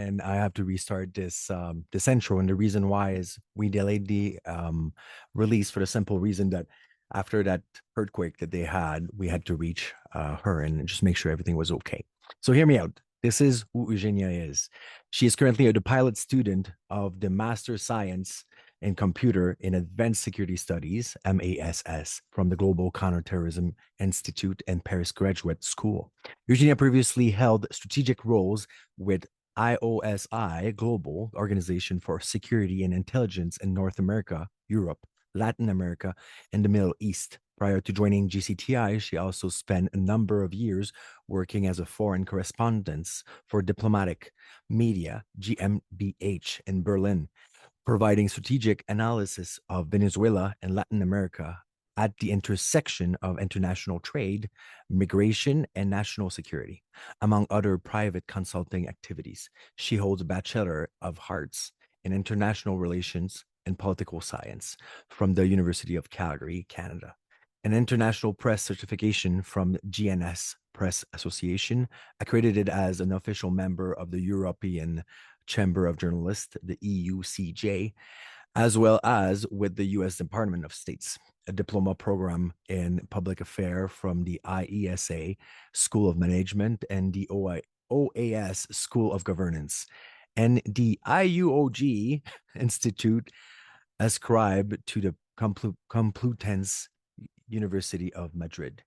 and I have to restart this intro. And the reason why is we delayed the release for the simple reason that after that earthquake that they had, we had to reach her and just make sure everything was okay. So hear me out. This is who Eugenia is. She is currently the pilot student of the Master Science in Computer in Advanced Security Studies, MASS, from the Global Counter-Terrorism Institute and Paris Graduate School. Eugenia previously held strategic roles with IOSI, Global Organization for Security and Intelligence in North America, Europe, Latin America, and the Middle East. Prior to joining GCTI, she also spent a number of years working as a foreign correspondent for diplomatic media, GmbH, in Berlin, providing strategic analysis of Venezuela and Latin America at the intersection of international trade, migration, and national security, among other private consulting activities. She holds a Bachelor of Arts in International Relations and Political Science from the University of Calgary, Canada, an international press certification from GNS Press Association, accredited as an official member of the European Chamber of Journalists, the EUCJ, as well as with the U.S. Department of State's a diploma program in public affairs from the IESA School of Management and the OAS School of Governance, and the IUOG Institute ascribed to the Complutense University of Madrid.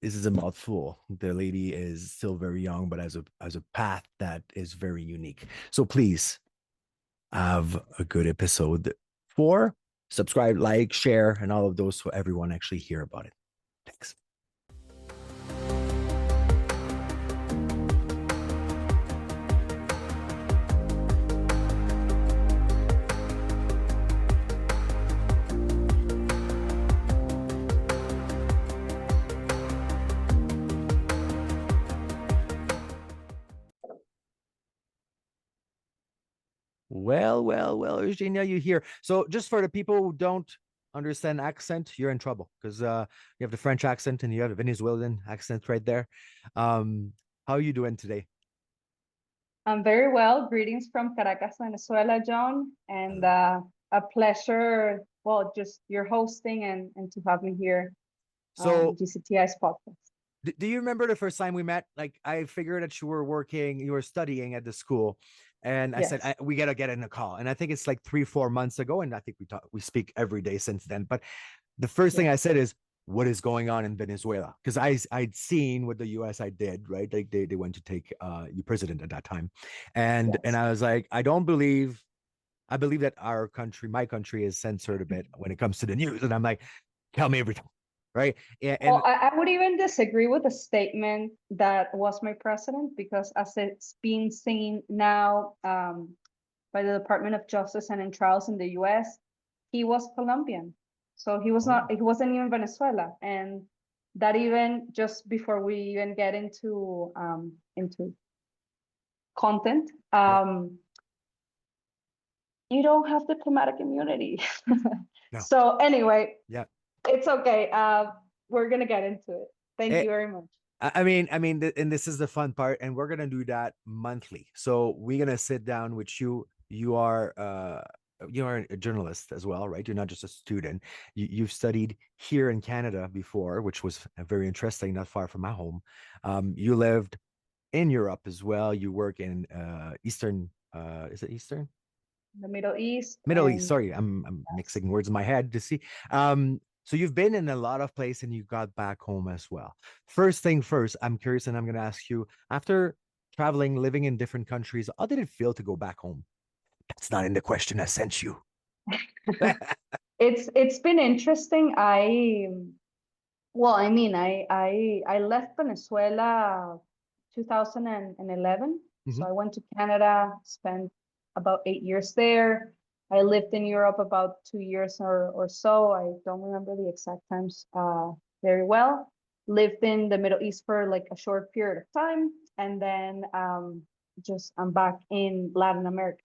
This is a mouthful. The lady is still very young, but as a path that is very unique. So please have a good episode 4. Subscribe, like, share, and all of those so everyone actually hear about it. Thanks. Well, Eugenia, you here. So just for the people who don't understand accent, you're in trouble because you have the French accent and you have the Venezuelan accent right there. How are you doing today? I'm very well. Greetings from Caracas, Venezuela, John, and a pleasure. Well, just your hosting and to have me here on So GCTI's podcast. do you remember the first time we met? Like I figured that you were studying at the school, and I said Yes. we gotta get in a call. And I think it's like 3-4 months ago, and I think we speak every day since then. But the first thing I Yes. said is, what is going on in Venezuela? Because I'd seen what the US I did, right? Like they went to take you president at that time. And Yes. I was like, I believe that our country, my country, is censored a bit when it comes to the news. And I'm like, tell me everything. Right. Well, And I would even disagree with the statement that was my president, because as it's being seen now by the Department of Justice and in trials in the US, he was Colombian. So oh, he wasn't even Venezuela. And that even just before we even get into content, yeah, you don't have diplomatic immunity. no, So anyway, yeah. it's okay. We're gonna get into it. Thank Eh, you very much. and this is the fun part, and we're gonna do that monthly. So we're gonna sit down with you. You are a journalist as well, right? You're not just a student. You've studied here in Canada before, which was very interesting, not far from my home. You lived in Europe as well. You work in Eastern, is it Eastern? The Middle East Middle East. and Sorry, I'm mixing words in my head to see. So you've been in a lot of places and you got back home as well. First thing first, I'm curious, and I'm going to ask you, after traveling, living in different countries, how did it feel to go back home? That's not in the question I sent you. it's been interesting. I left Venezuela 2011. So Mhm. I went to Canada, spent about 8 years there. I lived in Europe about 2 years or so. I don't remember the exact times very well. Lived in the Middle East for like a short period of time. And then just I'm back in Latin America,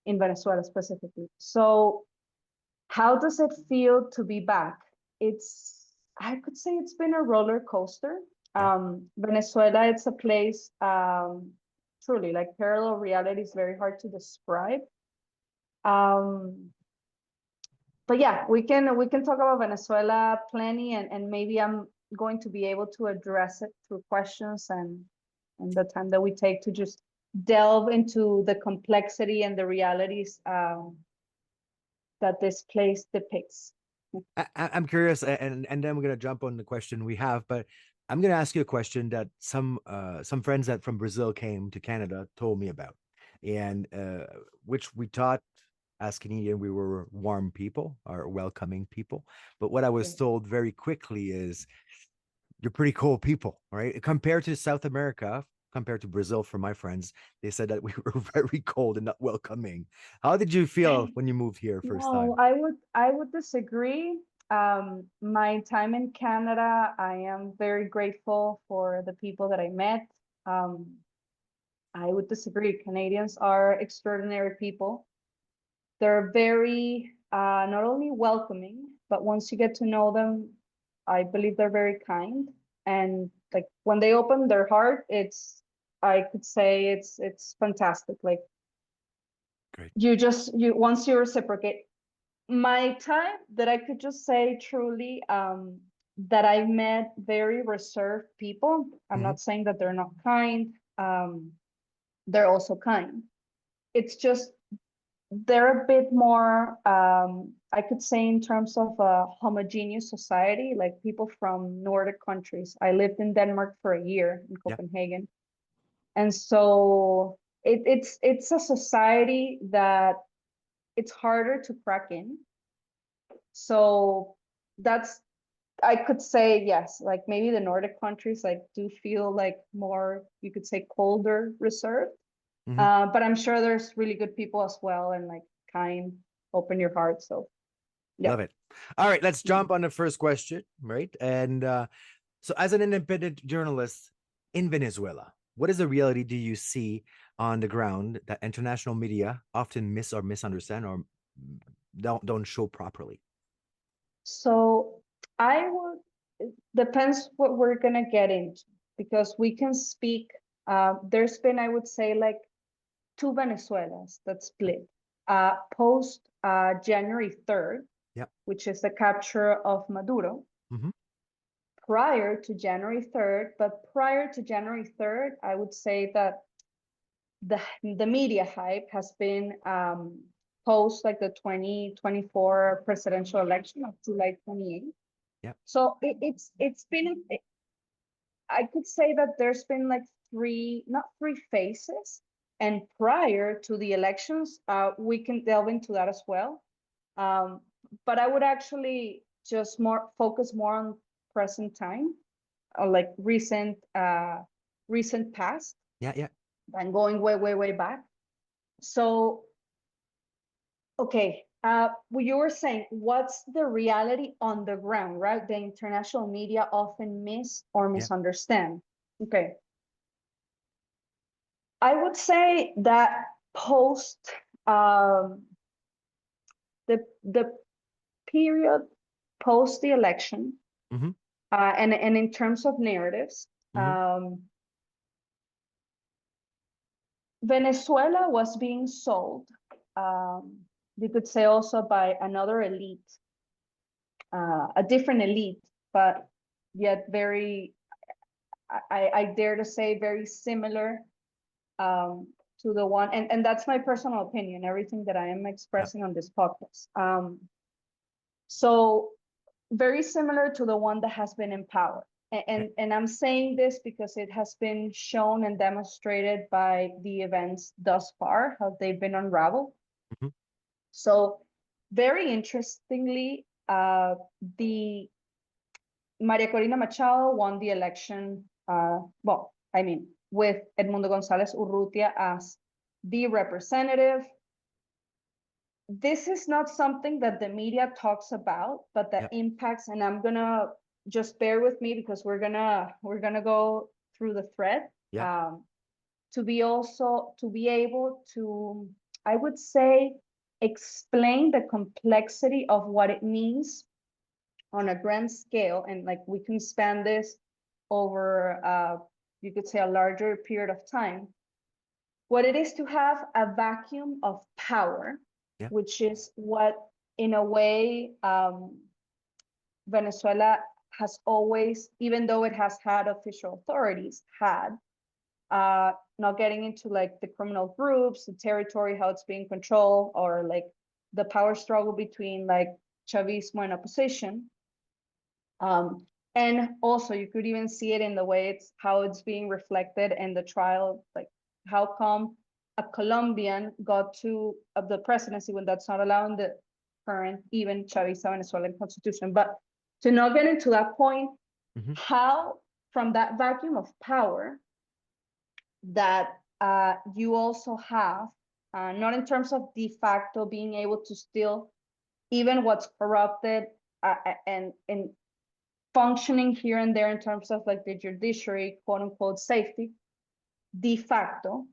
in Venezuela specifically. So how does it feel to be back? I could say it's been a roller coaster. Yeah. Venezuela, it's a place truly like parallel reality is very hard to describe. Um, but yeah, we can talk about Venezuela plenty, and maybe I'm going to be able to address it through questions and the time that we take to just delve into the complexity and the realities that this place depicts. I'm curious, and then we're gonna jump on the question we have, but I'm gonna ask you a question that some friends that from Brazil came to Canada told me about, and which we thought as Canadian we were warm people or welcoming people, but what I was told very quickly is you're pretty cool people, right? Compared to South America, compared to Brazil, for my friends, they said that we were very cold and not welcoming. How did you feel when you moved here first No, time? I would disagree. My time in Canada, I am very grateful for the people that I met. Um, I would disagree. Canadians are extraordinary people. They're very not only welcoming, but once you get to know them, I believe they're very kind. And like when they open their heart, I could say it's fantastic. Like Great. you once you reciprocate. My time that I could just say truly that I met very reserved people. I'm Mhm. not saying that they're not kind. They're also kind. It's just they're a bit more, I could say, in terms of a homogeneous society, like people from Nordic countries. I lived in Denmark for a year in Yeah. Copenhagen. And so it's a society that it's harder to crack in. So that's, I could say yes, like maybe the Nordic countries like do feel like more, you could say colder, reserved. Mhm. But I'm sure there's really good people as well and like kind, open your heart. So yeah. Love it. All right, let's jump on the first question, right? And so, as an independent journalist in Venezuela, what is the reality do you see on the ground that international media often miss or misunderstand or don't show properly? So I would, it depends what we're gonna get into because we can speak. There's been, I would say, like two Venezuelas that split post January 3rd, Yep. which is the capture of Maduro, Mm-hmm. prior to January 3rd. But prior to January 3rd, I would say that the media hype has been post like the 2024 presidential election of July 28th. Yep. So it's been, I could say that there's been like not three phases. And prior to the elections, we can delve into that as well. Um, but I would actually just more focus more on present time, or like recent past, Yeah. Yeah. than going way, way, way back. So, okay, well, you were saying what's the reality on the ground, right? The international media often miss or Yeah. misunderstand. Okay, I would say that post um, the period post the election, Mm-hmm. and in terms of narratives, Mm-hmm. Venezuela was being sold. Um, you could say also by another elite, a different elite, but yet very, I dare to say, very similar um, to the one, and that's my personal opinion, everything that I am Yeah. expressing on this podcast. So very similar to the one that has been in power. Yeah. And I'm saying this because it has been shown and demonstrated by the events thus far, how they've been unraveled. Mm-hmm. So very interestingly, the Maria Corina Machado won the election, well, I mean, with Edmundo González Urrutia as the representative. This is not something that the media talks about, but the Yeah. impacts, and I'm gonna just bear with me because we're gonna go through the thread, Yeah. um, to be able to, I would say, explain the complexity of what it means on a grand scale, and like we can span this over, you could say, a larger period of time. what it is to have a vacuum of power, Yeah. which is what, in a way, Venezuela has always, even though it has had official authorities, had, not getting into like the criminal groups, the territory, how it's being controlled, or like the power struggle between like Chavismo and opposition. And also you could even see it in the way how it's being reflected in the trial, like how come a Colombian got to the presidency when that's not allowed in the current even Chavista Venezuelan constitution. But to not get into that point, how from that vacuum of power that you also have, not in terms of de facto being able to steal even what's corrupted, and functioning here and there in terms of like the judiciary, quote unquote, safety, de facto,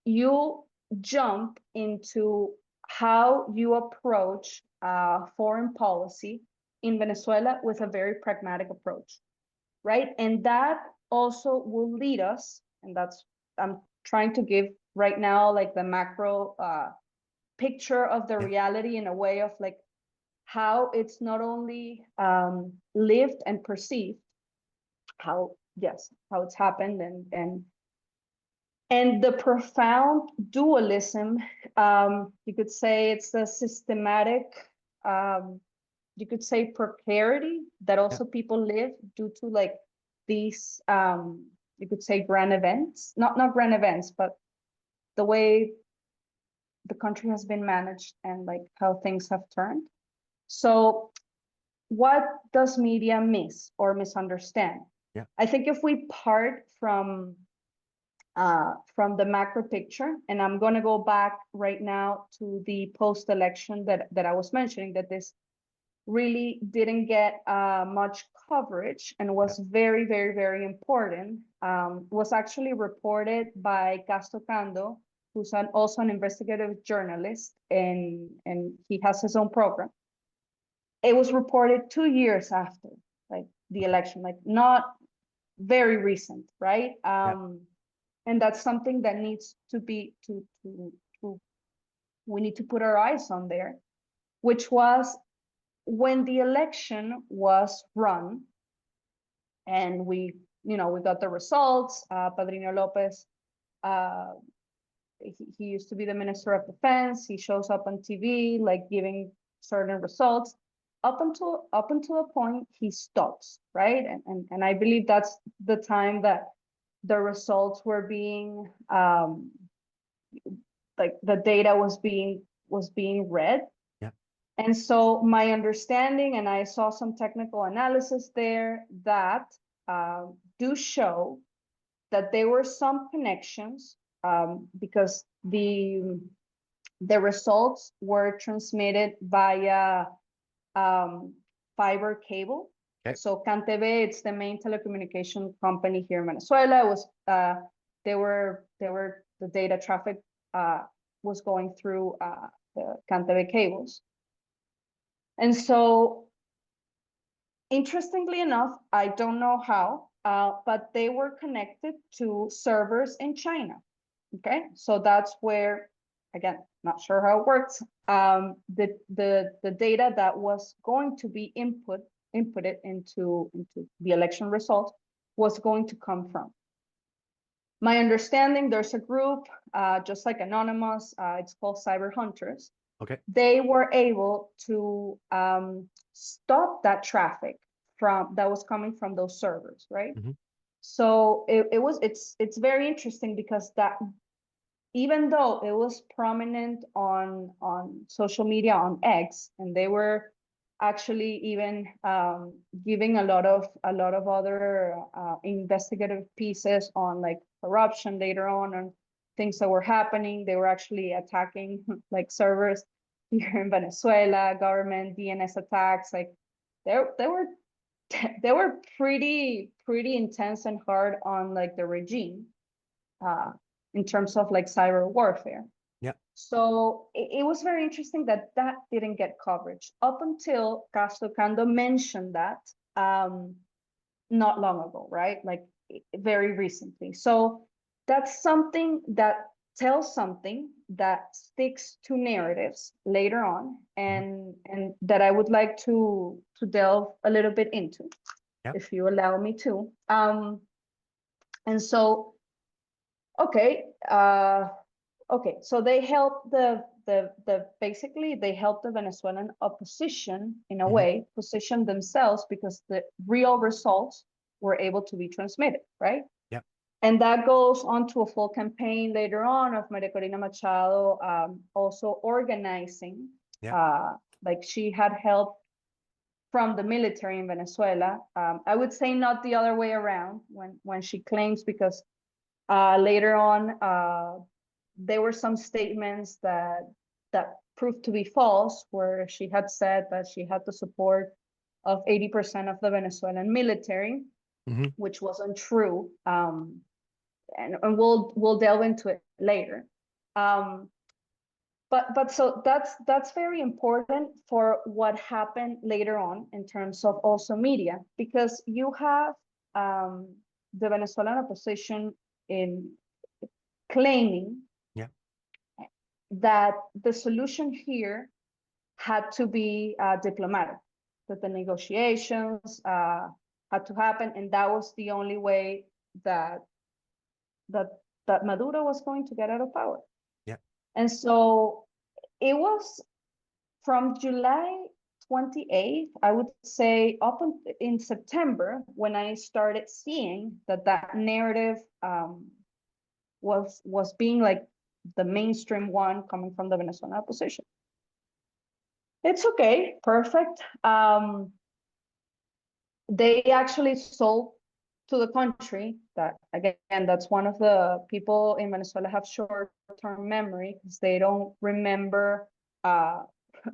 you jump into how you approach foreign policy in Venezuela with a very pragmatic approach, right? And that also will lead us, and that's, I'm trying to give right now like the macro picture of the reality in a way of like how it's not only lived and perceived, how it's happened, and the profound dualism. You could say it's a systematic, you could say precarity that also people live due to like these, you could say grand events, not grand events, but the way the country has been managed and like how things have turned. So what does media miss or misunderstand? Yeah. I think if we part from the macro picture, and I'm going to go back right now to the post-election that I was mentioning, that this really didn't get much coverage and was very, very, very important, was actually reported by Castro Cando, who's also an investigative journalist, and he has his own program. It was reported 2 years after, like the election, like not very recent, right? And that's something that needs to be we need to put our eyes on there, which was when the election was run, and we got the results. Padrino Lopez, he used to be the Minister of Defense. He shows up on TV, like giving certain results. Up until a point, he stops, right? And I believe that's the time that the results were being, like the data was being read. Yeah. And so my understanding, and I saw some technical analysis there that do show that there were some connections, because the results were transmitted via fiber cable. Okay. So CanTV, it's the main telecommunication company here in Venezuela. It was the data traffic was going through the CanTV cables. And so, interestingly enough, I don't know how, but they were connected to servers in China. Okay, so that's where, again, not sure how it works. The data that was going to be inputted into the election results was going to come from. My understanding, there's a group, just like Anonymous, it's called Cyber Hunters. Okay. They were able to stop that traffic that was coming from those servers, right? So it's very interesting, because that, even though it was prominent on social media, on X, and they were actually even giving a lot of other investigative pieces on like corruption later on, and things that were happening. They were actually attacking like servers here in Venezuela, government DNS attacks. Like they were pretty intense and hard on like the regime, in terms of like cyber warfare. Yeah. So it was very interesting that didn't get coverage up until Castro Cando mentioned that not long ago, right? Like very recently. So that's something that tells something that sticks to narratives later on, and that I would like to delve a little bit into, if you allow me to. And so, okay, so they help the basically they help the Venezuelan opposition in a way position themselves, because the real results were able to be transmitted, right? Yeah. And that goes on to a full campaign later on of Maria Corina Machado also organizing. Like she had help from the military in Venezuela. I would say not the other way around when she claims, because later on there were some statements that proved to be false, where she had said that she had the support of 80% of the Venezuelan military, which wasn't true. And we'll delve into it later. But so that's very important for what happened later on in terms of also media, because you have the Venezuelan opposition in claiming that the solution here had to be diplomatic, that the negotiations had to happen, and that was the only way that Maduro was going to get out of power. Yeah. And so it was from July 28th, I would say, up in September, when I started seeing that narrative was being like the mainstream one coming from the Venezuelan opposition. It's okay, perfect. They actually sold to the country that, again, that's one of the people in Venezuela have short-term memory, because they don't remember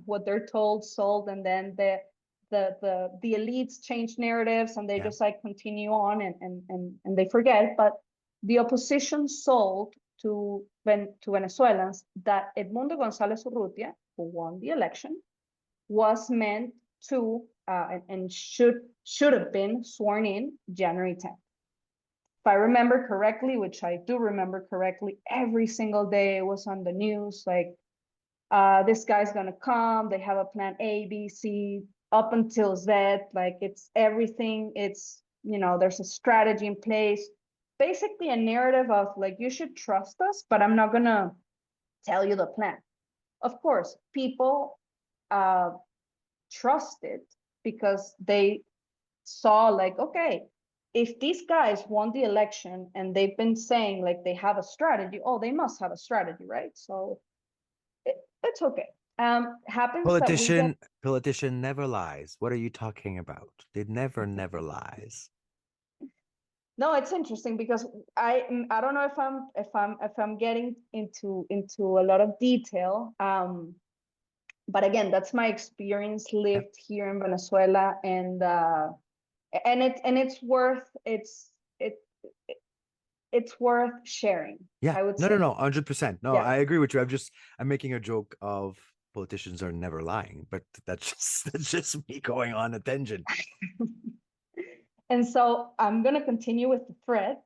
what they're told, sold, and then the elites change narratives, and they just like continue on and they forget. But the opposition sold to Venezuelans that Edmundo González Urrutia, who won the election, was meant to and should have been sworn in January 10th. If I remember correctly, which I do remember correctly, every single day it was on the news, like, this guy's gonna come, they have a plan A, B, C, up until Z, like it's everything, it's, there's a strategy in place, basically a narrative of like, you should trust us, but I'm not gonna tell you the plan. Of course, people trusted, because they saw like, okay, if these guys won the election and they've been saying like they have a strategy, oh, they must have a strategy, right? So it's okay. Happens that we get... Politician never lies. What are you talking about? It never lies. No, it's interesting, because I don't know if I'm getting into a lot of detail. But again, that's my experience lived here in Venezuela, and it's worth sharing. Yeah, I would say. no, 100%. No, I agree with you. I'm making a joke of politicians are never lying, but that's just me going on a tangent. And so I'm gonna continue with the thread.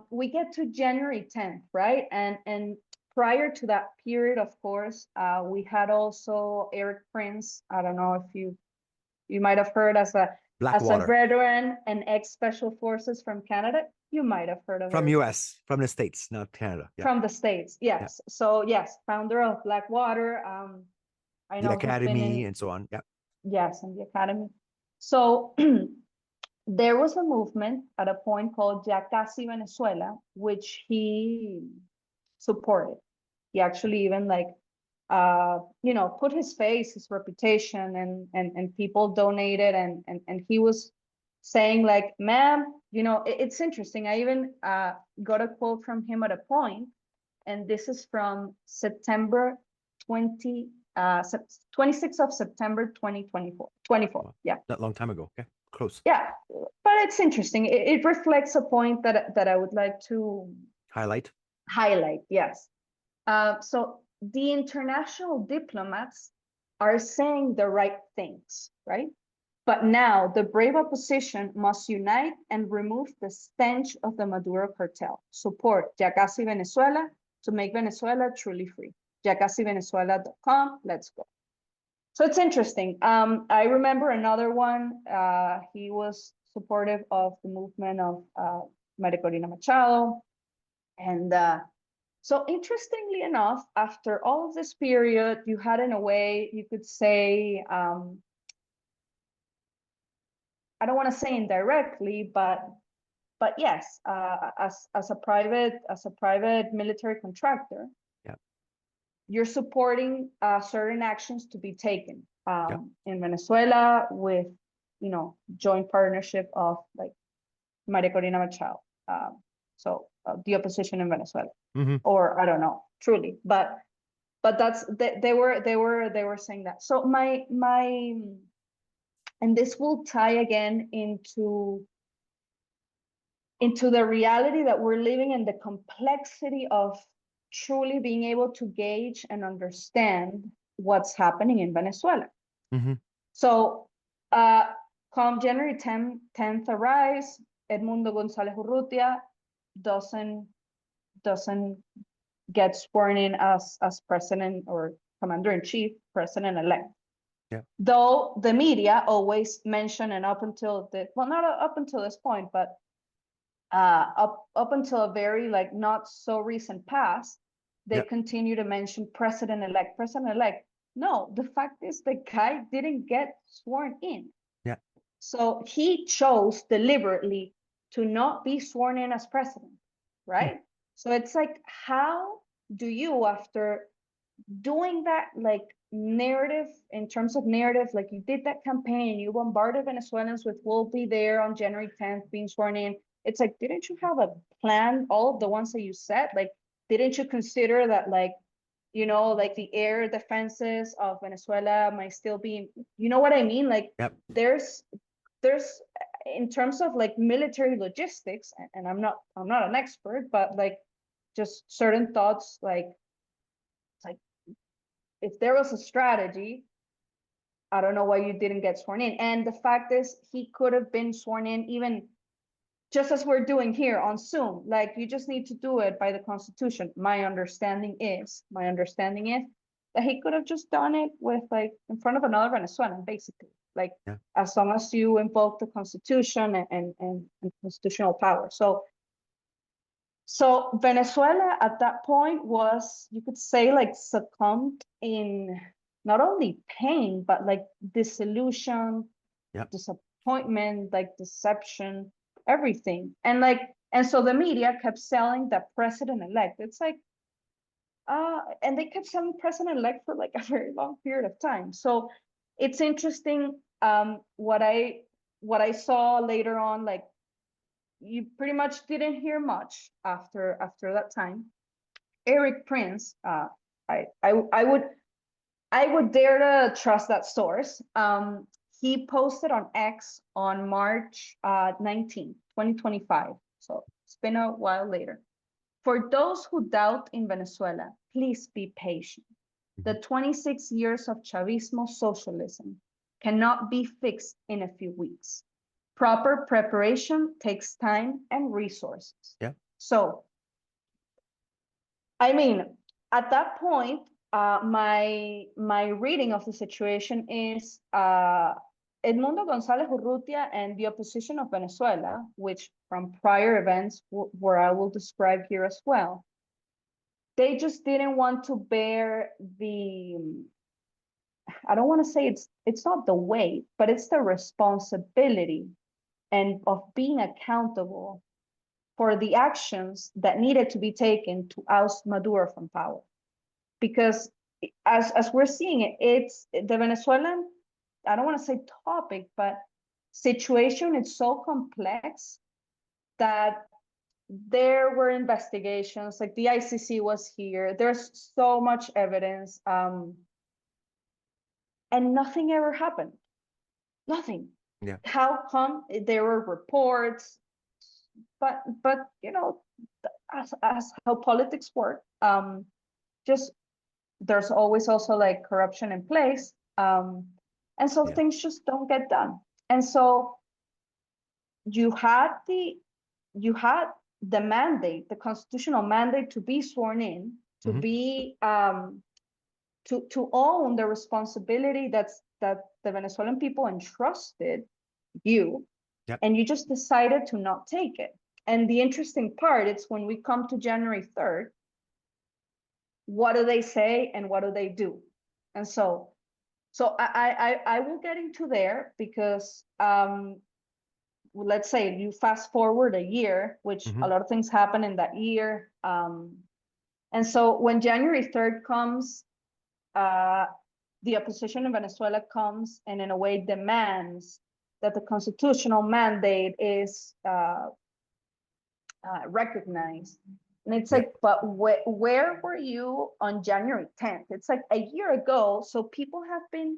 We get to January 10th, right? And prior to that period, of course, we had also Eric Prince. I don't know if you might have heard as a veteran and ex-special forces from Canada. You might have heard of from Eric. US, from the States, not Canada. From the States, yes. Yeah. So yes, founder of Blackwater. I know the Academy and so on. Yeah. Yes, and the Academy. So there was a movement at a point called Ya Casi Venezuela, which he supported. He actually even like, put his face, his reputation, and people donated, and he was saying like, ma'am, it's interesting. I even got a quote from him at a point, and this is from September 26th of September 2024. 24, yeah. Not long time ago. Okay, close. Yeah, but it's interesting. It reflects a point that I would like to highlight. Yes. So the international diplomats are saying the right things, right? But now the brave opposition must unite and remove the stench of the Maduro cartel. Support Ya Casi Venezuela to make Venezuela truly free. YaCasiVenezuela.com. Let's go. So it's interesting. I remember another one. He was supportive of the movement of Maria Corina Machado. And so interestingly enough, after all of this period, you had, in a way, you could say, I don't want to say indirectly, but yes, as a private military contractor, Yeah. you're supporting certain actions to be taken Yeah. in Venezuela with, joint partnership of like Maria Corina Machado. So the opposition in Venezuela, or I don't know, truly, but that's they were saying that. So my and this will tie again into the reality that we're living in, the complexity of truly being able to gauge and understand what's happening in Venezuela. So come January 10th arrives, Edmundo González Urrutia doesn't get sworn in as president or commander-in-chief, president-elect. Yeah. Though the media always mention, and up until not up until this point, but up until a very not so recent past, they continue to mention president-elect. No, the fact is the guy didn't get sworn in. Yeah. So he chose deliberately to not be sworn in as president, right? So it's like, how do you, after doing that narrative, in terms of narrative, like you did that campaign, you bombarded Venezuelans with "we'll be there on January 10th being sworn in." It's like, didn't you have a plan, all of the ones that you said? Like, didn't you consider that the air defenses of Venezuela might still be, you know what I mean? Like, there's in terms of military logistics, and I'm not an expert, but just certain thoughts, if there was a strategy, I don't know why you didn't get sworn in. And the fact is, he could have been sworn in even just as we're doing here on Zoom. Like, you just need to do it by the Constitution. My understanding is that he could have just done it with in front of another Venezuelan, basically. As long as you invoke the Constitution and constitutional power. So Venezuela at that point was, you could say, succumbed in not only pain, but disillusion, disappointment, deception, everything. And so the media kept selling that president-elect. It's and they kept selling president-elect for a very long period of time. So it's interesting what I saw later on, you pretty much didn't hear much after that time. Eric Prince, I would dare to trust that source. He posted on X on March 19, 2025. So it's been a while later. For those who doubt in Venezuela, please be patient. The 26 years of Chavismo socialism cannot be fixed in a few weeks. Proper preparation takes time and resources. Yeah. So, I mean, at that point, my reading of the situation is Edmundo González Urrutia and the opposition of Venezuela, which from prior events where I will describe here as well, they just didn't want to bear the, I don't want to say it's not the weight, but it's the responsibility and of being accountable for the actions that needed to be taken to oust Maduro from power. Because as we're seeing it, it's the Venezuelan, I don't want to say topic, but situation is so complex that there were investigations, like the ICC was here, there's so much evidence, and nothing ever happened. Nothing. Yeah. How come? There were reports, but as how politics work, just there's always also corruption in place, and so things just don't get done. And so you had the you had the mandate, the constitutional mandate to be sworn in, to Hmm. be to own the responsibility that the Venezuelan people entrusted you, Yep. and you just decided to not take it. And the interesting part is when we come to January 3rd, what do they say and what do they do? And so I will get into there because let's say you fast forward a year, which Hmm. a lot of things happen in that year. And so when January 3rd comes, uh, the opposition in Venezuela comes and in a way demands that the constitutional mandate is recognized. And it's Yep. like, but where were you on January 10th? It's like a year ago. So people have been,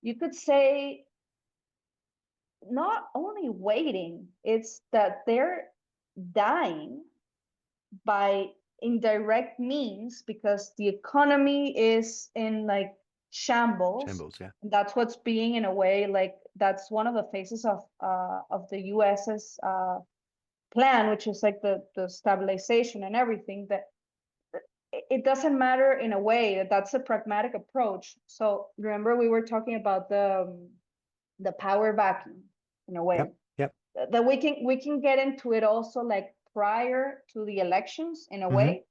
you could say, not only waiting, it's that they're dying by indirect means because the economy is in like shambles. Shambles. Yeah. That's what's being in a way like that's one of the phases of the US's plan, which is like the stabilization and everything. That it doesn't matter in a way that that's a pragmatic approach. So remember we were talking about the power vacuum in a way Yep. Yep. that we can get into it also like prior to the elections in a Hmm. way,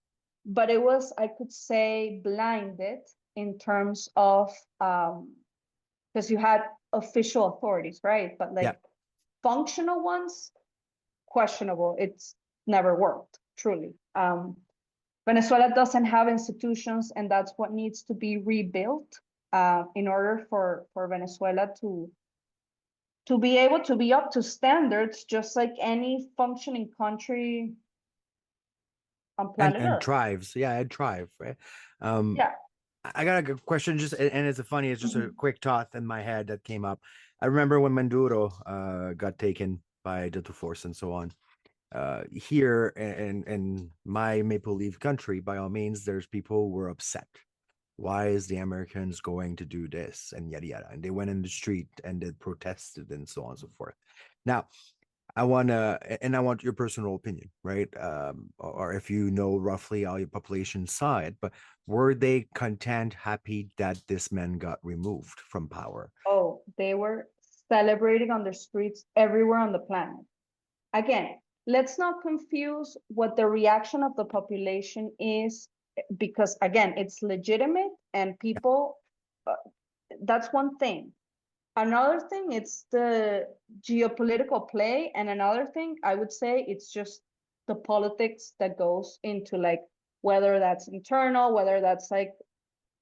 but it was, I could say, blinded in terms of because you had official authorities, right? But like Yep. functional ones, questionable. It's never worked, truly. Venezuela doesn't have institutions, and that's what needs to be rebuilt in order for Venezuela to be able to be up to standards, just like any functioning country on planet And Earth. thrives. Yeah, and thrive. Right. Um, Yeah. I got a good question, just and it's a funny, it's just a Mhm. quick thought in my head that came up. I remember when Manduro got taken by the force and so on. Here in my Maple Leaf country, by all means, there's people who were upset. Why is the Americans going to do this and yada yada? And they went in the street and they protested and so on and so forth. Now, I want your personal opinion, right? Or if you know roughly how your population saw it, but were they content, happy that this man got removed from power? Oh, they were celebrating on the streets everywhere on the planet. Again, let's not confuse what the reaction of the population is, because again, it's legitimate and people, uh, that's one thing. Another thing, it's the geopolitical play. And another thing, I would say it's just the politics that goes into like whether that's internal, whether that's like,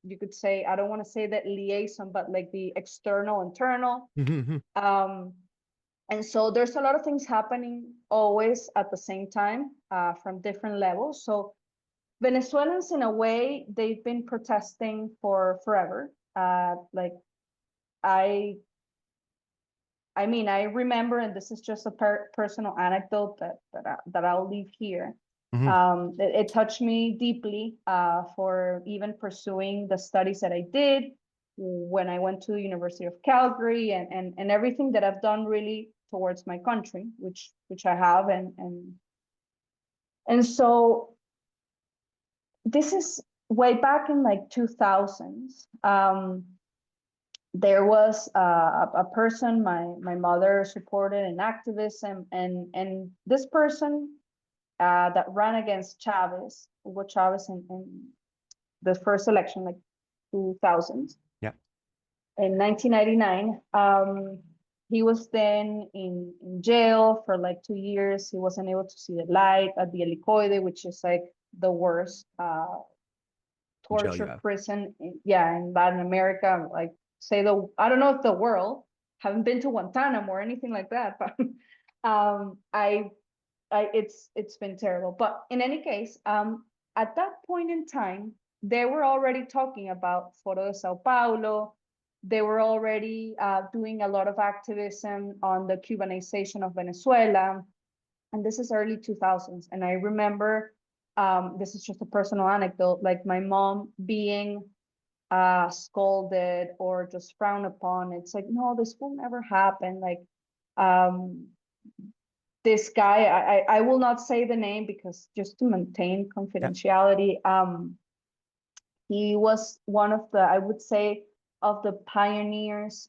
you could say, I don't want to say that liaison, but like the external, internal. Mhm. Um, and so there's a lot of things happening always at the same time from different levels. So Venezuelans, in a way, they've been protesting for forever. Like I I mean, I remember, and this is just a personal anecdote that I'll leave here. Mhm. It touched me deeply for even pursuing the studies that I did when I went to the University of Calgary, and everything that I've done really towards my country, which I have, and so this is way back in like 2000s. There was a person my mother supported in activism, and this person that ran against Chavez, Hugo Chavez, in the first election, like 2000, Yeah. in 1999. He was then in jail for like 2 years. He wasn't able to see the light at the Helicoide, which is like the worst Jail, torture yeah. prison, yeah, in Latin America. Like, say I don't know if the world, haven't been to Guantanamo or anything like that, but it's been terrible. But in any case, at that point in time, they were already talking about Foro de Sao Paulo. They were already doing a lot of activism on the Cubanization of Venezuela, and this is early 2000s. And I remember, this is just a personal anecdote, like my mom being scolded or just frowned upon. It's like, no, this will never happen. Like, um, this guy, I will not say the name because just to maintain Yeah. confidentiality. He was one of the, I would say, of the pioneers,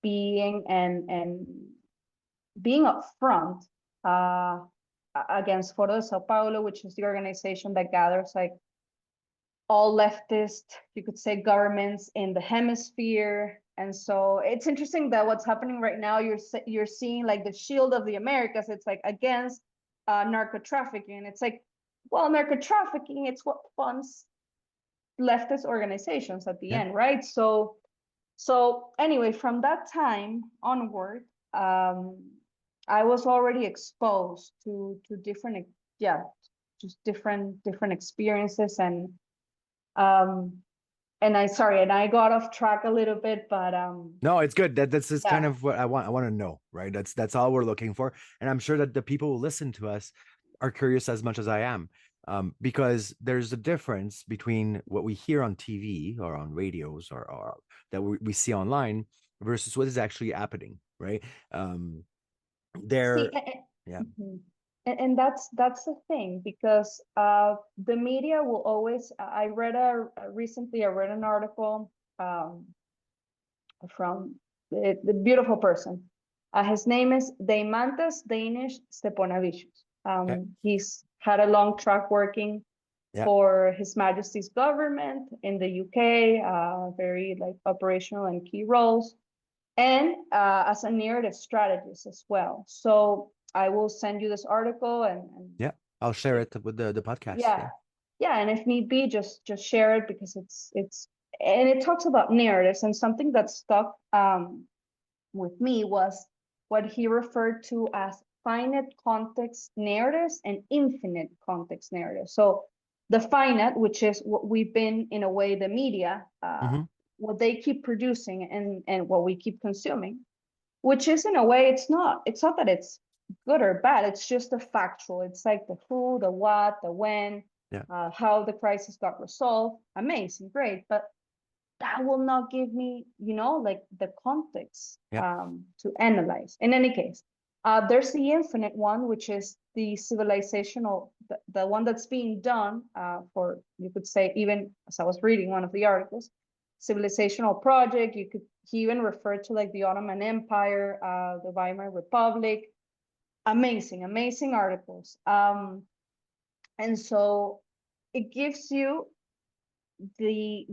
being and being upfront against Foro de Sao Paulo, which is the organization that gathers like all leftist, you could say, governments in the hemisphere. And so it's interesting that what's happening right now, you're seeing like the shield of the Americas. It's like against narco trafficking. It's like, well, narco trafficking, it's what funds leftist organizations at the Yeah. end, right? So anyway, from that time onward, I was already exposed to different, yeah, just different experiences. Um and I got off track a little bit, but No, it's good. That's just kind yeah. of what I want to know, right? That's all we're looking for. And I'm sure that the people who listen to us are curious as much as I am. Because there's a difference between what we hear on TV or on radios or that we see online versus what is actually happening, right? Um, See, there, yeah, mhm. And that's the thing, because the media will always. I read recently. I read an article um, from the beautiful person. His name is Deimantas Danish Stepanavicius. okay, He's had a long track working yeah, for His Majesty's government in the UK, very like operational and key roles, and as a narrative strategist as well. So I will send you this article, and yeah. I'll share it with the podcast. yeah, Yeah, yeah, and if need be, just share it, because it's and it talks about narratives, and something that stuck with me was what he referred to as finite context narratives and infinite context narratives. So the finite, which is what we've been, in a way, the media, hmm, what they keep producing and what we keep consuming, which is, in a way, it's not that it's good or bad. It's just the factual. It's like the who, the what, the when, yeah, how the crisis got resolved. Amazing, great, but that will not give me, like the context yeah, to analyze. In any case, there's the infinite one, which is the civilizational, the one that's being done for, you could say, even as I was reading one of the articles, civilizational project. He even referred to like the Ottoman Empire, the Weimar Republic. Amazing, amazing articles. And so it gives you the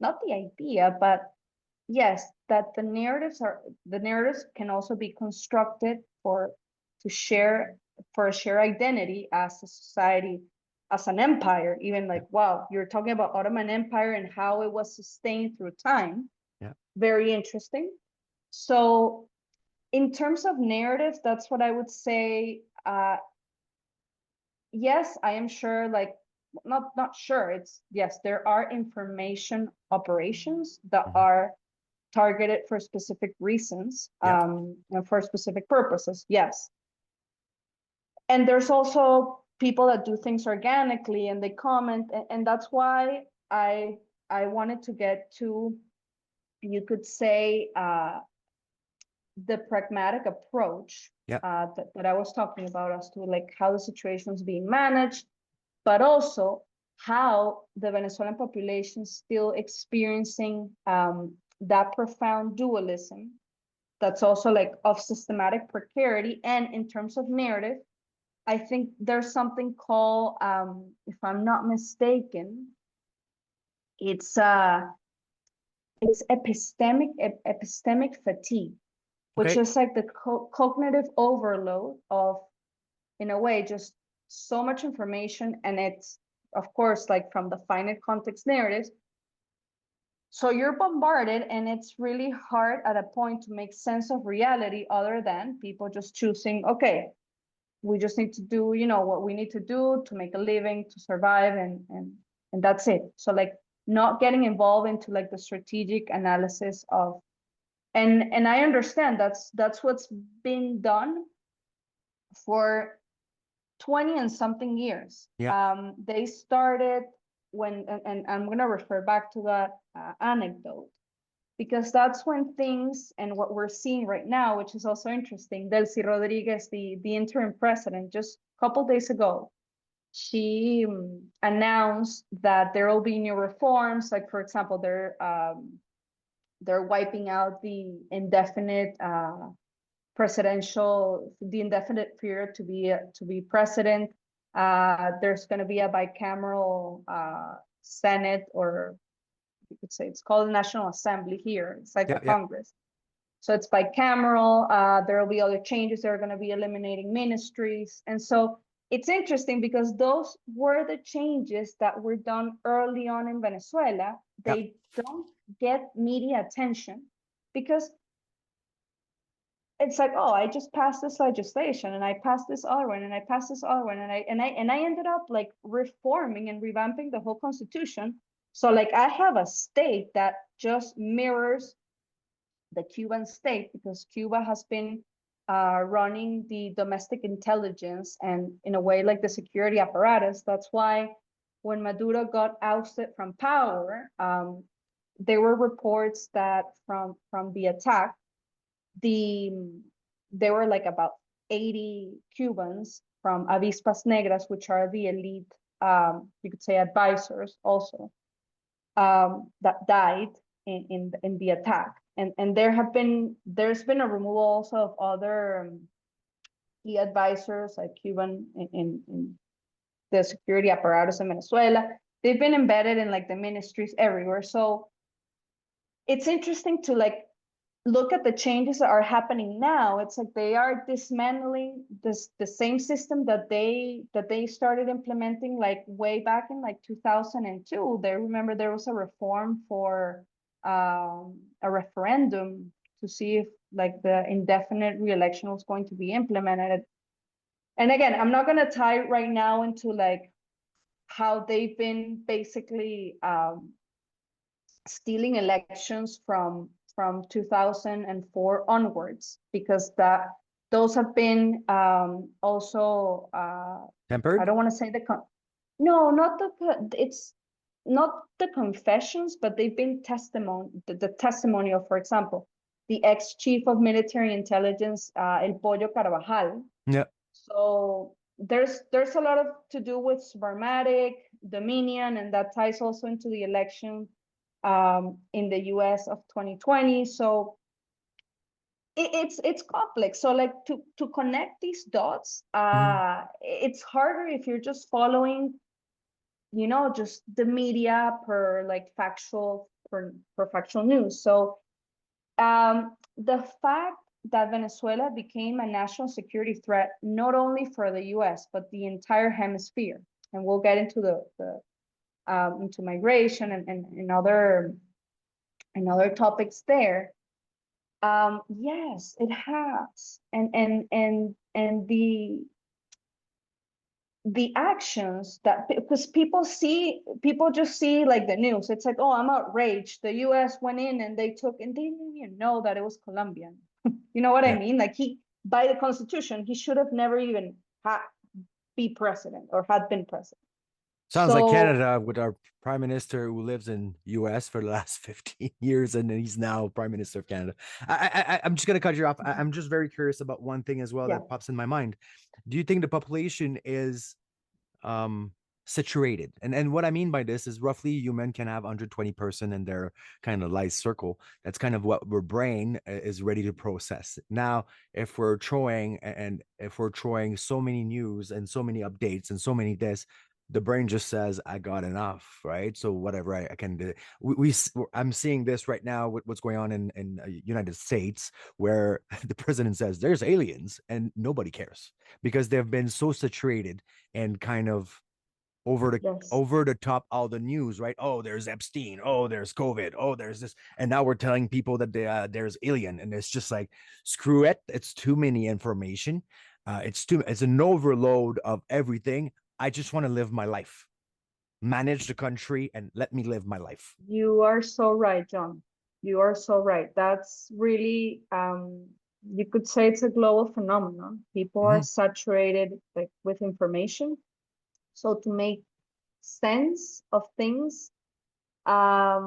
not the idea, but yes, that the narratives can also be constructed to share, for a shared identity as a society, as an empire. Even yeah, like, wow, you're talking about Ottoman Empire and how it was sustained through time. yeah. Very interesting. So in terms of narratives, that's what I would say. Yes, I am sure, like, not sure, it's yes, there are information operations that Hmm, are targeted for specific reasons, yeah. and for specific purposes, yes. And there's also people that do things organically and they comment, and that's why I wanted to get to, you could say, the pragmatic approach Yeah. that I was talking about, as to like how the situation is being managed, but also how the Venezuelan population is still experiencing that profound dualism that's also like of systematic precarity. And in terms of narrative, I think there's something called, if I'm not mistaken, it's it's epistemic fatigue, which Okay. is like the cognitive overload of, in a way, just so much information, and it's, of course, like from the finite context narratives. So you're bombarded, and it's really hard at a point to make sense of reality, other than people just choosing, okay, we just need to do, what we need to do to make a living, to survive, and that's it. So like not getting involved into like the strategic analysis of, and I understand that's what's been done for 20 and something years. Yeah. They started. and I'm going to refer back to that anecdote, because that's when things, and what we're seeing right now, which is also interesting, Delcy Rodriguez, the interim president, just a couple days ago, she announced that there will be new reforms. Like, for example, they're wiping out the indefinite period to be president. There's going to be a bicameral Senate, or you could say it's called the National Assembly here. It's like a Congress. So it's bicameral. There will be other changes. They're going to be eliminating ministries. And so it's interesting because those were the changes that were done early on in Venezuela. They don't get media attention because it's like, oh, I just passed this legislation and I passed this other one and I passed this other one and I ended up like reforming and revamping the whole constitution. So like I have a state that just mirrors the Cuban state, because Cuba has been running the domestic intelligence and in a way like the security apparatus. That's why when Maduro got ousted from power, there were reports that from the attack, there were like about 80 Cubans from Avispas Negras, which are the elite, you could say advisors also, that died in the attack. And there's been a removal also of other key advisors, like Cuban in the security apparatus in Venezuela. They've been embedded in like the ministries everywhere. So it's interesting to like look at the changes that are happening now. It's like they are dismantling the same system that they started implementing like way back in like 2002. They remember there was a reform for a referendum to see if like the indefinite re-election was going to be implemented. And again, I'm not going to tie it right now into like how they've been basically stealing elections from 2004 onwards, because those have been also tempered. I don't want to say no, not it's not the confessions, but they've been the testimony of, for example, the ex-chief of military intelligence, El Pollo Carvajal. Yeah. So there's a lot of to do with Smartmatic, Dominion, and that ties also into the election in the US of 2020. So it's complex. So like to connect these dots, it's harder if you're just following, you know, just the media per like factual news. So the fact that Venezuela became a national security threat, not only for the US, but the entire hemisphere, and we'll get into into migration and other topics there. Yes, it has, and the actions that, because people just see like the news. It's like, oh, I'm outraged. The US went in and they didn't even know that it was Colombian. You know what I mean? Like by the constitution, he should have never even be president or had been president. Sounds like Canada with our prime minister who lives in US for the last 15 years and he's now prime minister of Canada. I'm just going to cut you off. I'm just very curious about one thing as well that pops in my mind. Do you think the population is saturated? And what I mean by this is roughly human can have 120 person in their kind of life circle. That's kind of what our brain is ready to process. Now, if we're throwing so many news and so many updates and so many this, the brain just says, I got enough, right? So whatever I can do. I'm seeing this right now with what's going on in United States, where the president says there's aliens and nobody cares because they've been so saturated and kind of over the top all the news, right? Oh, there's Epstein. Oh, there's COVID. Oh, there's this. And now we're telling people that there's alien. And it's just like, screw it. It's too many information. It's an overload of everything. I just want to live my life, manage the country, and let me live my life. You are so right, John. You are so right. That's really, you could say it's a global phenomenon. People are saturated like with information. So to make sense of things. I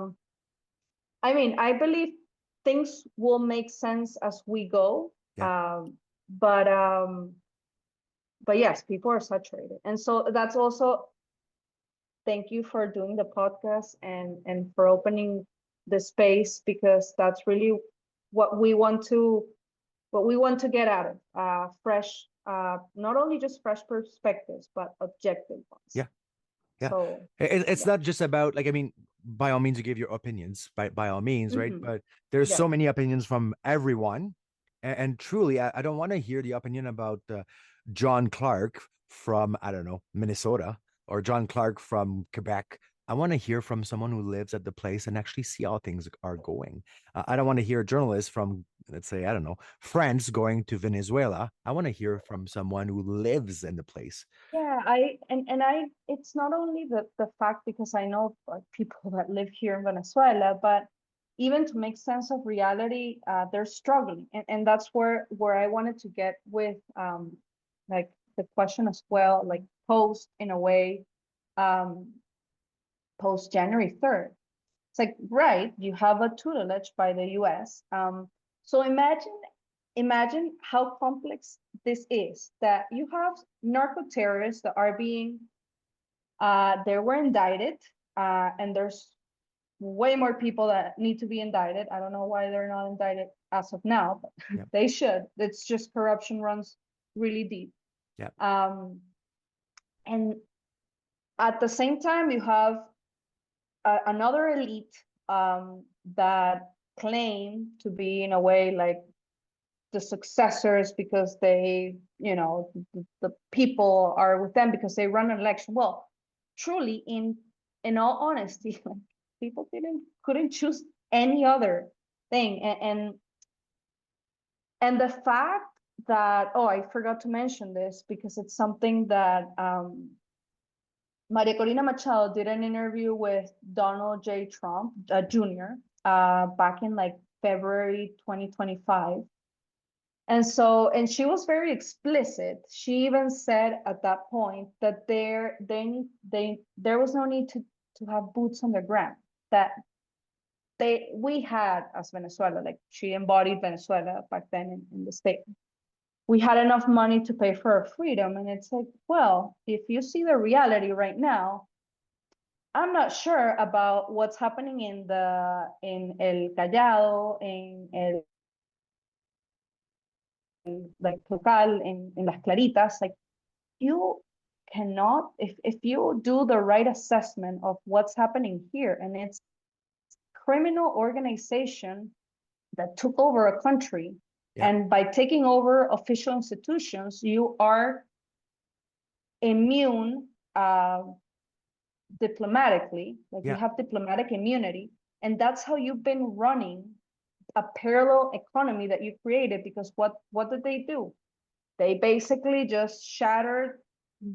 mean, I believe things will make sense as we go. Yeah. But yes, people are saturated. And so that's also, thank you for doing the podcast and for opening the space, because that's really what we want to get out of fresh, not only just fresh perspectives, but objective ones. Yeah. Yeah. So It's yeah. not just about, like, I mean, by all means, you give your opinions, by all means, right? Mhm. But there's Yeah. so many opinions from everyone. And truly, I don't want to hear the opinion about John Clark from, I don't know, Minnesota, or John Clark from Quebec. I want to hear from someone who lives at the place and actually see how things are going. I don't want to hear a journalist from, let's say, I don't know, France going to Venezuela. I want to hear from someone who lives in the place. Yeah, I it's not only the fact, because I know people that live here in Venezuela, but even to make sense of reality, they're struggling. And that's where I wanted to get with like the question as well, like post in a way, um post January 3rd. It's like, right, you have a tutelage by the US. So imagine how complex this is, that you have narco-terrorists that are being, they were indicted, and there's way more people that need to be indicted. I don't know why they're not indicted as of now, but Yeah. they should. It's just corruption runs really deep. Yeah. And at the same time, you have another elite, that claim to be, in a way, like the successors, because they, the people are with them because they run an election. Well, truly, in all honesty, like, people couldn't choose any other thing. And the fact that, oh, I forgot to mention this, because it's something that Maria Corina Machado did an interview with Donald J. Trump Jr. Back in like February 2025. And she was very explicit. She even said at that point that there was no need to have boots on the ground. That we had, as Venezuela, like she embodied Venezuela back then in the state. We had enough money to pay for our freedom. And it's like, well, if you see the reality right now, I'm not sure about what's happening in El Callao, in El, like Tocal, in Las Claritas. Like, you cannot, if you do the right assessment of what's happening here, and it's criminal organization that took over a country, Yeah. and by taking over official institutions, you are immune, diplomatically, like you Yeah. have diplomatic immunity, and that's how you've been running a parallel economy that you created. Because what did they do? They basically just shattered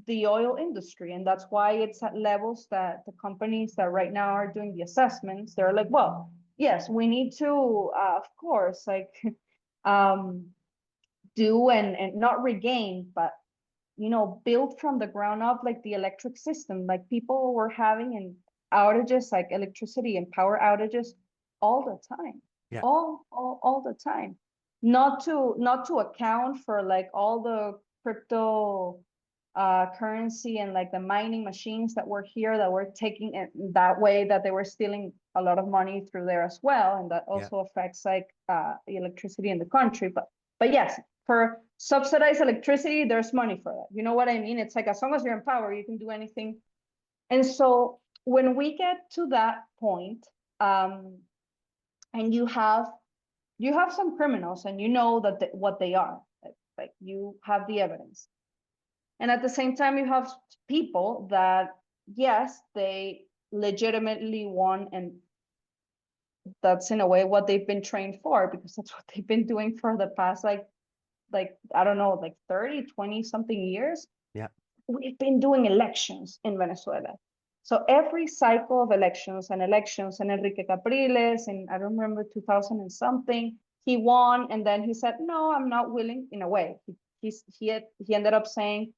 the oil industry. And that's why it's at levels that the companies that right now are doing the assessments, they're like, well, yes, we need to, of course, like do and not regain, but build from the ground up, like the electric system. Like, people were having in outages, like electricity and power outages, all the time, Yeah. all the time. Not to account for like all the crypto currency and like the mining machines that were here, that were taking it that way, that they were stealing a lot of money through there as well, and that Yeah. also affects like the electricity in the country. But yes, for subsidized electricity, there's money for that. You know what I mean? It's like, as long as you're in power, you can do anything. And so when we get to that point, and you have some criminals, and you know that what they are, like you have the evidence, and at the same time you have people that, yes, they legitimately won, and that's in a way what they've been trained for, because that's what they've been doing for the past, like I don't know, like 30, 20 something years. Yeah. We've been doing elections in Venezuela. So every cycle of elections and Enrique Capriles, and I don't remember, 2000 and something, he won, and then he said, no, I'm not willing. In a way, he ended up saying,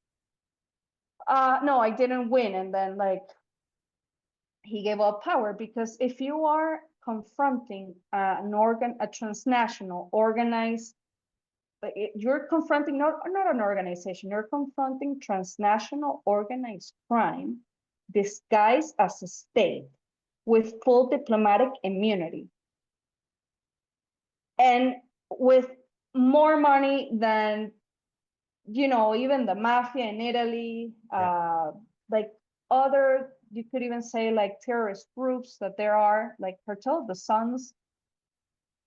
no, I didn't win. And then, like, he gave up power, because if you are confronting a transnational organized, you're confronting not an organization, you're confronting transnational organized crime disguised as a state with full diplomatic immunity and with more money than, even the mafia in Italy, Yeah. like other, you could even say like terrorist groups that there are, like Cartel of the Suns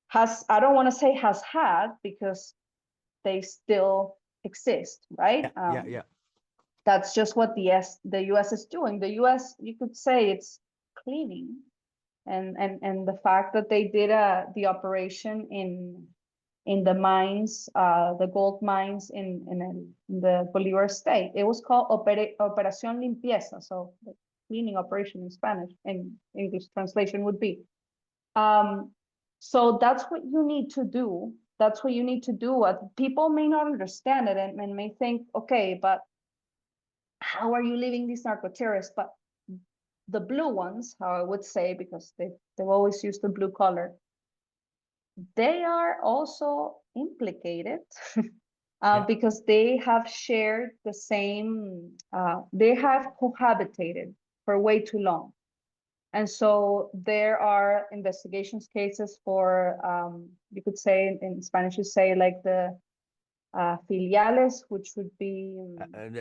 has, I don't want to say has had, because they still exist, right? Yeah. That's just what the US is doing. The US, you could say, it's cleaning, and the fact that they did the operation in the mines, the gold mines in the Bolivar state. It was called Operación Limpieza, so the cleaning operation in Spanish, and English translation would be. So that's what you need to do. That's what you need to do. People may not understand it, and may think, okay, but how are you leaving these narco-terrorists? But the blue ones, how I would say, because they've always used the blue color, they are also implicated Yeah. because they have shared the same, they have cohabitated for way too long. And so there are investigations cases for, you could say in Spanish, you say like the filiales, which would be,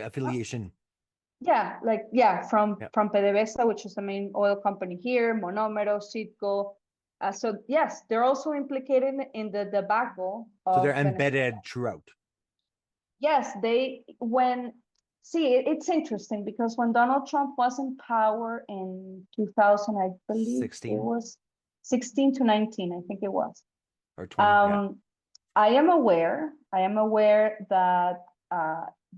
Affiliation. yeah, like, from Yeah. PDVSA, which is the main oil company here, Monómero, Citgo. So yes, they're also implicated in the debacle So they're of Venezuela. embedded throughout. Yes, it's interesting, because when Donald Trump was in power in 2000, I believe it 16 was 16 to 19, I think it was. or 20. Yeah. I am aware that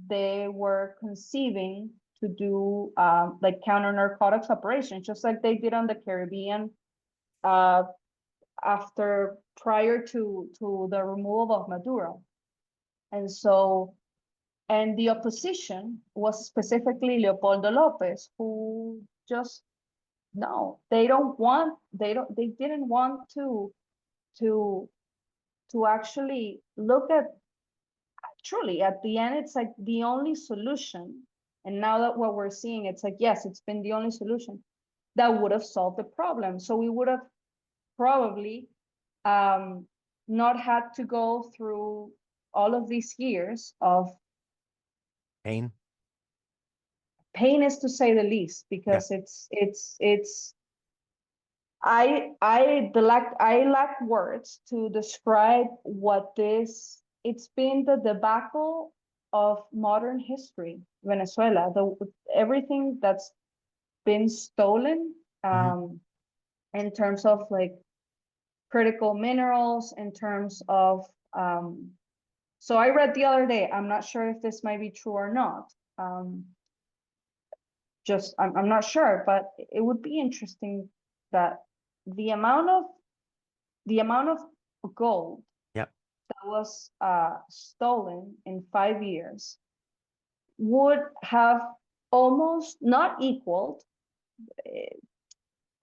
they were conceiving to do like counter narcotics operations, just like they did on the Caribbean uh, prior to the removal of Maduro. And so, and the opposition was specifically Leopoldo Lopez, who just, no, they didn't want to actually look at, truly, at the end, it's like the only solution. And now that what we're seeing, it's like, yes, it's been the only solution that would have solved the problem. So we would have probably um, not had to go through all of these years of Pain. pain, is to say the least, Yeah. because it's I lack words to describe what this, it's been the debacle of modern history, Venezuela, everything that's been stolen, Mhm. in terms of like critical minerals, in terms of, so I read the other day, I'm not sure if this might be true or not. I'm not sure, but it would be interesting that the amount of gold Yeah. that was stolen in 5 years would have almost not equaled.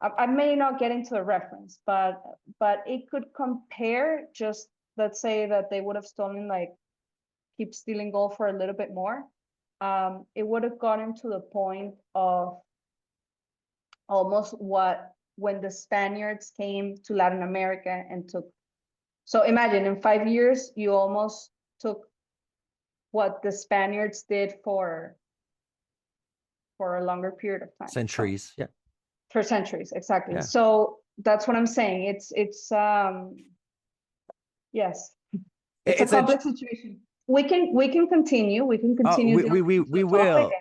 I may not get into a reference, but it could compare. Just let's say that they would have stolen, like, keep stealing gold for a little bit more. It would have gotten to the point of almost what when the Spaniards came to Latin America and took. So imagine in 5 years, you almost took what the Spaniards did for a longer period of time. Centuries. Yeah. For centuries, exactly. Yeah. So that's what I'm saying. It's yes, it's a It's a complex situation. We can continue. We can oh continue delving into we the topic. will.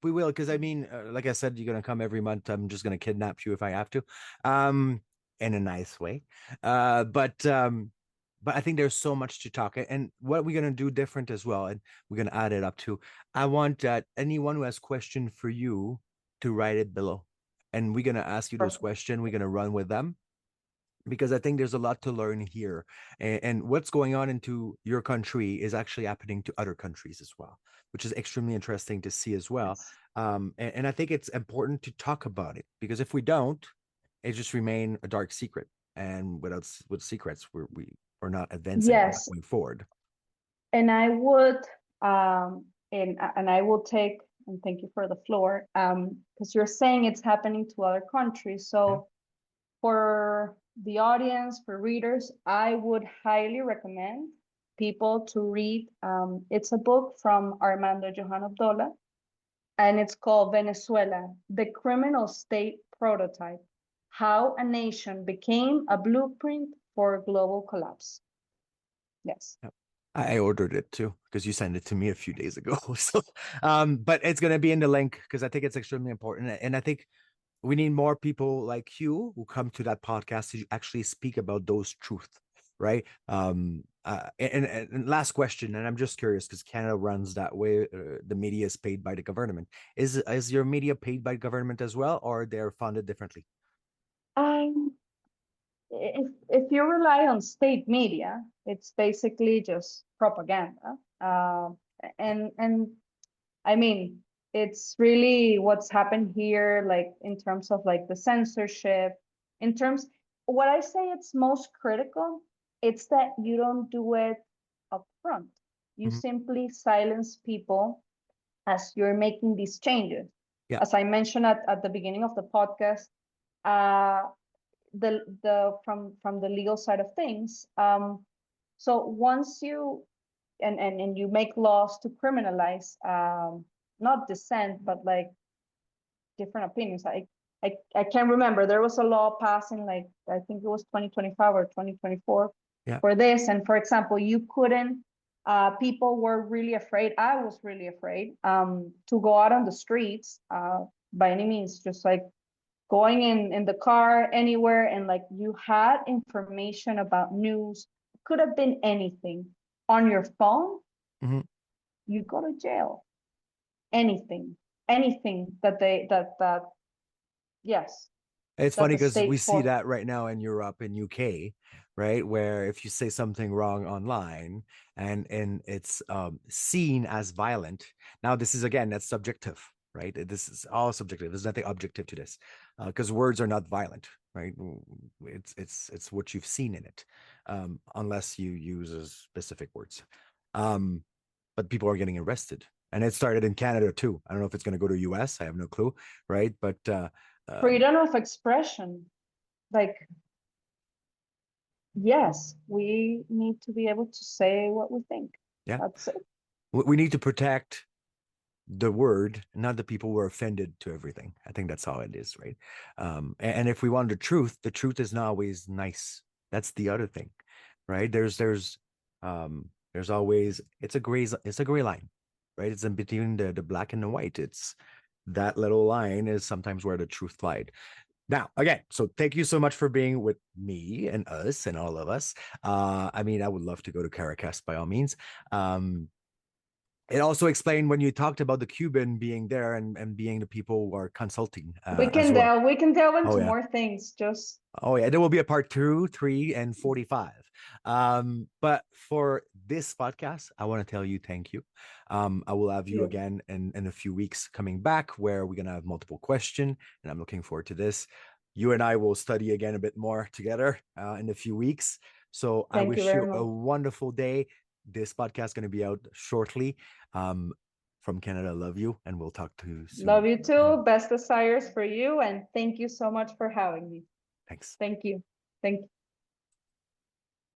We will, because I mean, like I said, you're gonna come every month. I'm just gonna kidnap you if I have to, in a nice way. But I think there's so much to talk, and what we're gonna do different as well, and we're gonna add it up to. I want anyone who has question for you to write it below, and we're gonna ask you those Perfect. questions. We're gonna run with them, because I think there's a lot to learn here. And what's going on into your country is actually happening to other countries as well, which is extremely interesting to see as well. Yes. And I think it's important to talk about it, because if we don't, it just remain a dark secret. And with secrets, we're not advancing, we're not Yes, going forward. and I would and I will take, and thank you for the floor, because you're saying it's happening to other countries. Yeah. So for the audience, for readers, I would highly recommend people to read. It's a book from Armando Johan Abdullah, and it's called Venezuela, the Criminal State Prototype: How a Nation Became a Blueprint for Global Collapse. Yes. Yep. I ordered it too because you sent it to me a few days ago. So, but it's gonna be in the link because I think it's extremely important, and I think we need more people like you who come to that podcast to actually speak about those truths, right? And last question, and I'm just curious because Canada runs that way. The media is paid by the government. Is your media paid by government as well, or they're funded differently? Um, if you rely on state media, it's basically just propaganda. And I mean, it's really what's happened here, like in terms of like the censorship, in terms, what I say it's most critical, it's that you don't do it up front. You Mhm. simply silence people as you're making these changes. Yeah. As I mentioned at the beginning of the podcast, uh, the from the legal side of things. So once you and you make laws to criminalize not dissent, but like different opinions. I can't remember. There was a law passed in like I think it was 2025 or 2024 Yeah. for this. And for example, you couldn't. People were really afraid. I was really afraid to go out on the streets by any means. Just like going in the car anywhere, and like you had information about news, could have been anything on your phone, Mhm. you go to jail. Anything that that yes, It's that funny the because we state see for. that right now in Europe and UK, right? Where if you say something wrong online and it's seen as violent, now this is again that's subjective, right? This is all subjective. There's nothing objective to this, because words are not violent, right? It's what you've seen in it, unless you use specific words. Um, but people are getting arrested, and it started in Canada too. I don't know if it's going to go to US. I have no clue, right? But um, Freedom of expression, like yes, we need to be able to say what we think. yeah, That's it. we need to protect the word, not the people who are offended to everything. I think that's how it is, right? And if we want the truth is not always nice. That's the other thing, right? There's always it's a gray line, right? It's in between the black and the white. It's that little line is sometimes where the truth lied. Now, again, so thank you so much for being with me and us and all of us. I mean, I would love to go to Caracas by all means. Um, it also explained when you talked about the Cuban being there and being the people who are consulting as well. We can delve Oh into yeah. more things. Just Oh yeah. There will be a part 2, 3, and 45. But for this podcast, I want to tell you thank you. I will have you you. again in a few weeks coming back where we're gonna have multiple questions, and I'm looking forward to this. You and I will study again a bit more together in a few weeks. So I Thank you wish you very a much. wonderful day. This podcast is going to be out shortly. Um, from Canada, love you, and we'll talk to you Love soon. you too. Best desires for you, and thank you so much for having me. Thanks. Thank you. Thank you.